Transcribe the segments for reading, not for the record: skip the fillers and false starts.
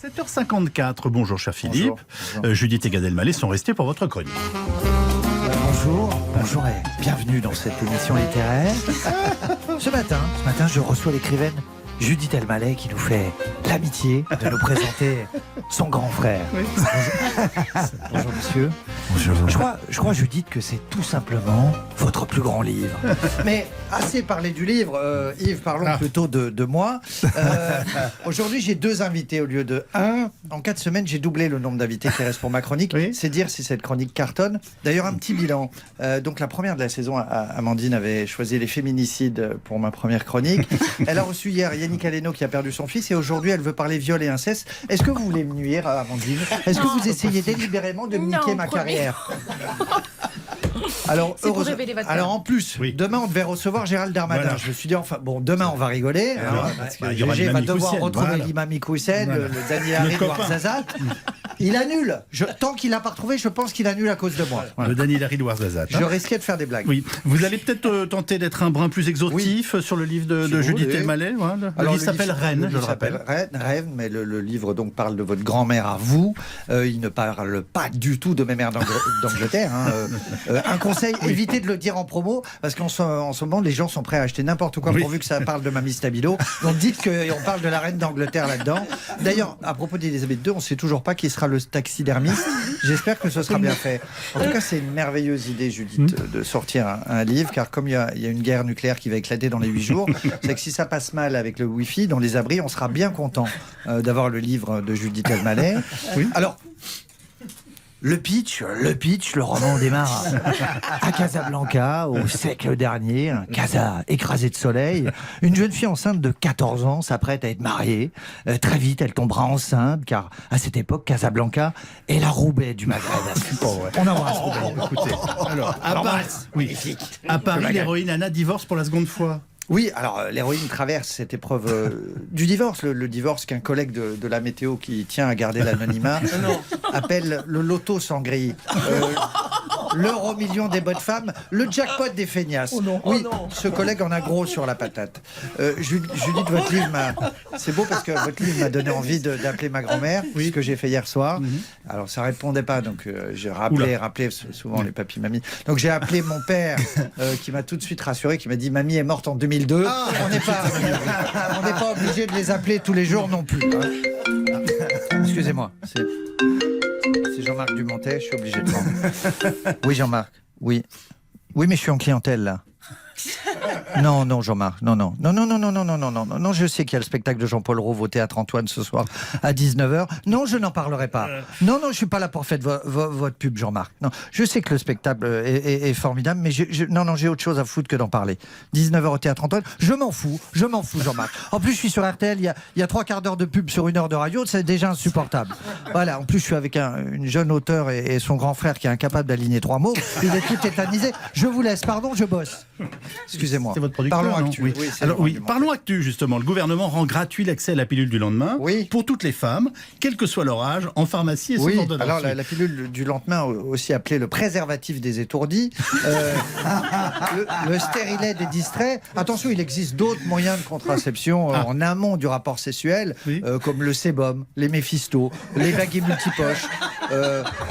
7h54, bonjour cher Philippe. Bonjour. Judith et Gad Elmaleh sont restés pour votre chronique. Bonjour et bienvenue dans cette émission littéraire. Ce matin, je reçois l'écrivaine Judith Elmaleh qui nous fait l'amitié de nous présenter son grand frère. Oui. Bonjour monsieur. Bonjour. Je crois Judith que c'est tout simplement votre plus grand livre. Mais assez parlé du livre, Yves, parlons plutôt de moi. Aujourd'hui j'ai 2 invités au lieu de 1. En 4 semaines j'ai doublé le nombre d'invités qui restent pour ma chronique. Oui. C'est dire si cette chronique cartonne. D'ailleurs un petit bilan. Donc la première de la saison, Amandine avait choisi les féminicides pour ma première chronique. Elle a reçu hier Yannick Aleno qui a perdu son fils et aujourd'hui elle veut parler viol et inceste. Est-ce que vous voulez me nuire, Amandine? Est-ce que vous essayez délibérément de me niquer ma carrière? Alors, alors en plus, demain on devait recevoir Gérald Darmanin. Voilà. Je me suis dit, enfin, bon, demain on va rigoler. Parce que Gégé va devoir retrouver l'imam Ikoussen, le Daniel Harry Ouarzazat. Il annule. Tant qu'il n'a pas retrouvé, je pense qu'il annule à cause de moi. Le Daniel Harry Ouarzazat. Je risquais de faire des blagues. Oui. Vous allez peut-être tenter d'être un brin plus exhaustif sur le livre de Judith Elmaleh. Voilà. Le livre s'appelle Reine, je le rappelle. Reine, mais le livre donc parle de votre grand-mère à vous. Il ne parle pas du tout de mes mères d'Angleterre. Un conseil, évitez de le dire en promo, parce qu'en ce moment, les gens sont prêts à acheter n'importe quoi pourvu que ça parle de Mamie Stabilo. Donc dites qu'on parle de la reine d'Angleterre là-dedans. D'ailleurs, à propos d'Elisabeth II, on ne sait toujours pas qui sera le taxidermiste. J'espère que ce sera bien fait. En tout cas, c'est une merveilleuse idée, Judith, de sortir un livre, car comme il y a une guerre nucléaire qui va éclater dans les 8 jours, c'est que si ça passe mal avec le Wi-Fi, dans les abris, on sera bien content d'avoir le livre de Judith Elmaleh. Alors, le pitch, le roman démarre à Casablanca, au siècle dernier, Casa écrasée de soleil. Une jeune fille enceinte de 14 ans s'apprête à être mariée. Très vite, elle tombera enceinte, car à cette époque, Casablanca est la Roubaix du Maghreb. On embrasse Roubaix. Écoutez, alors, à Paris, l'héroïne Anna divorce pour la seconde fois. Oui, alors l'héroïne traverse cette épreuve du divorce, le divorce qu'un collègue de la météo qui tient à garder l'anonymat appelle le loto sans grille. L'euro million des bonnes femmes, le jackpot des feignasses. Ce collègue en a gros sur la patate. Judith, votre livre c'est beau parce que votre livre m'a donné envie d'appeler ma grand-mère, ce que j'ai fait hier soir. Alors ça répondait pas, donc j'ai rappelé souvent les papis mamies. Donc j'ai appelé mon père qui m'a tout de suite rassuré, qui m'a dit mamie est morte en 2002. On n'est pas obligé de les appeler tous les jours non plus. Excusez-moi. C'est Jean-Marc Dumontet, je suis obligé de prendre. Oui, Jean-Marc, oui. Oui, mais je suis en clientèle, là. Non, Jean-Marc, non, je sais qu'il y a le spectacle de Jean-Paul Rouve au Théâtre Antoine ce soir à 19h. Non, je n'en parlerai pas. Non, je suis pas là pour faire votre pub, Jean-Marc. Non, je sais que le spectacle est formidable, mais j'ai autre chose à foutre que d'en parler. 19h au Théâtre Antoine, je m'en fous, Jean-Marc. En plus, je suis sur RTL, il y a 3/4 d'heure de pub sur 1 heure de radio, c'est déjà insupportable. Voilà, en plus, je suis avec une jeune auteure et son grand frère qui est incapable d'aligner 3 mots. Il est tout tétanisé. Je vous laisse, pardon, je bosse. Excusez-moi. C'est votre producteur. Parlons actu. Parlons actu, justement. Le gouvernement rend gratuit l'accès à la pilule du lendemain pour toutes les femmes, quel que soit leur âge, en pharmacie et sans ordonnance. Alors la pilule du lendemain, aussi appelée le préservatif des étourdis, le stérilet des distraits. Attention, il existe d'autres moyens de contraception en amont du rapport sexuel, comme le sébum, les Méphisto, les baguettes multipoches,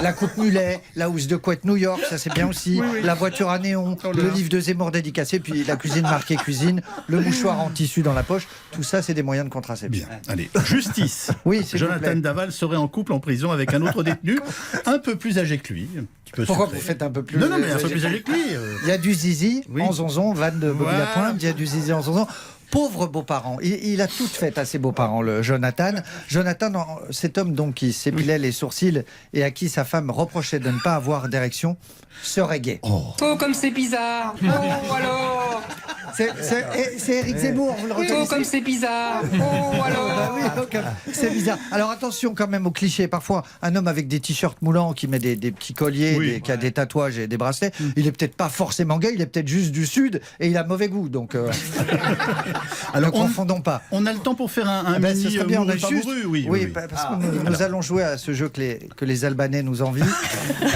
la coupe mulet, la housse de couette New York, ça c'est bien aussi, la voiture à néon, le livre de Zemmour dédicacé, puis la cuisine marquée cuisine, le mouchoir en tissu dans la poche, tout ça c'est des moyens de contraception. Bien, allez, justice. Jonathan Daval serait en couple en prison avec un autre détenu, un peu plus âgé que lui. Pourquoi vous faites un peu plus... Non, mais un peu plus âgé que lui. Il y a du zizi en zonzon, vanne de Bobby Lapointe, il y a du zizi en zonzon. Pauvre beau-parent, il a tout fait à ses beaux-parents, le Jonathan. Jonathan, cet homme donc qui s'épilait les sourcils et à qui sa femme reprochait de ne pas avoir d'érection, serait gay. Oh, comme c'est bizarre. Oh, alors. C'est Éric Zemmour, vous le reconnaissez. Oh, comme c'est bizarre. Oh, alors. C'est bizarre. Alors attention quand même aux clichés. Parfois, un homme avec des t-shirts moulants qui met des petits colliers, qui a des tatouages et des bracelets, il est peut-être pas forcément gay, il est peut-être juste du Sud et il a mauvais goût. Donc Alors, ne confondons pas. On a le temps pour faire un ce mini serait bien, on a mouru, pas juste... mouru, Oui, parce que nous allons jouer à ce jeu que les Albanais nous envient.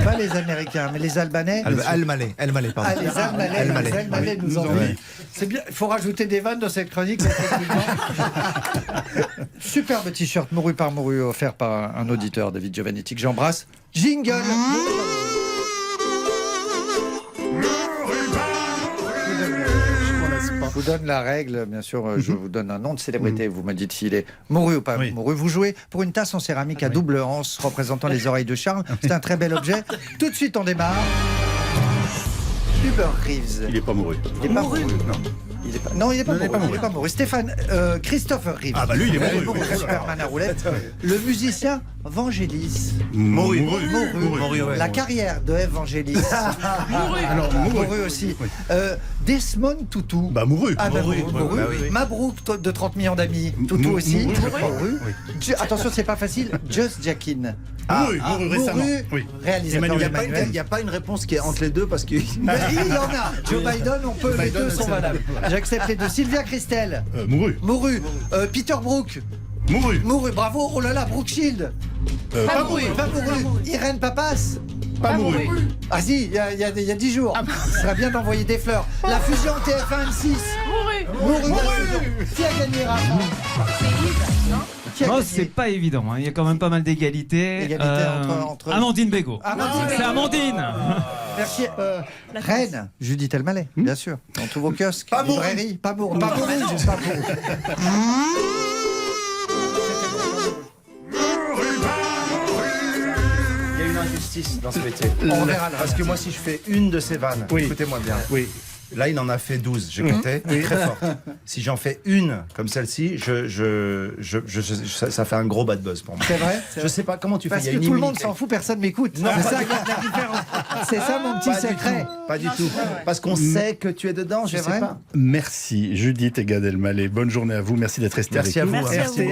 Pas les Américains, mais les Albanais. El-Malais, pardon. Ah, les Albanais nous envient. C'est bien, il faut rajouter des vannes dans cette chronique. Superbe t-shirt mouru par mouru offert par un auditeur, David Giovannetti, que j'embrasse. Jingle. Je vous donne la règle, bien sûr, je vous donne un nom de célébrité, vous me dites s'il est mouru ou pas mouru. Vous jouez pour une tasse en céramique à double anse représentant les oreilles de Charles. C'est un très bel objet. Tout de suite, on démarre. Hubert Reeves. Il n'est pas mouru. Il n'est pas mouru. Non, il n'est pas mouru. Il n'est pas mouru. Stéphane, Christopher Reeves. Ah bah lui, il est mouru. Superman à roulette. Le musicien Vangelis. Mouru. La carrière de Vangelis. Alors, mouru aussi. Desmond Tutu. Bah mouru. Ah, mouru. Mabrouk de 30 millions d'amis. Tutu aussi. Mouru. Attention, c'est pas facile. Just Jackin. Mouru récemment. Réalisateur. Il n'y a pas une réponse qui est entre les deux parce que. Mais il y en a. Joe Biden, on peut. Les deux sont valables. J'accepte les deux. Sylvia Christel. Mouru. Peter Brook. Mouru. Bravo. Oh là là, Brooke Shield. Pas mouru. Irène Papas. Pas mouru. Ah si, il y a 10 jours. Ce serait bien d'envoyer des fleurs. La fusion TF1 M6. Mouru. Qui a gagné, Rafa? Non, c'est pas évident. Il y a quand même pas mal d'égalité. Entre... Amandine Bégaud. C'est Amandine. Merci. Reine, Judith Elmaleh, bien sûr. Dans tous vos kiosques, librairies. Pas mouru. Pas mouru. Dans ce métier. On verra là. Parce que moi, si je fais une de ces vannes, écoutez-moi bien. Là, il en a fait 12, j'ai compté, très fort. Si j'en fais une comme celle-ci, ça fait un gros bad buzz pour moi. C'est vrai. Je sais pas comment tu fais. Parce que tout le monde s'en fout, personne m'écoute. C'est ça qui est la différence. C'est ça mon petit secret. Pas du tout. Parce qu'on sait que tu es dedans, je sais pas. Merci Judith et Gad Elmaleh. Bonne journée à vous. Merci d'être restés avec nous. Merci à vous.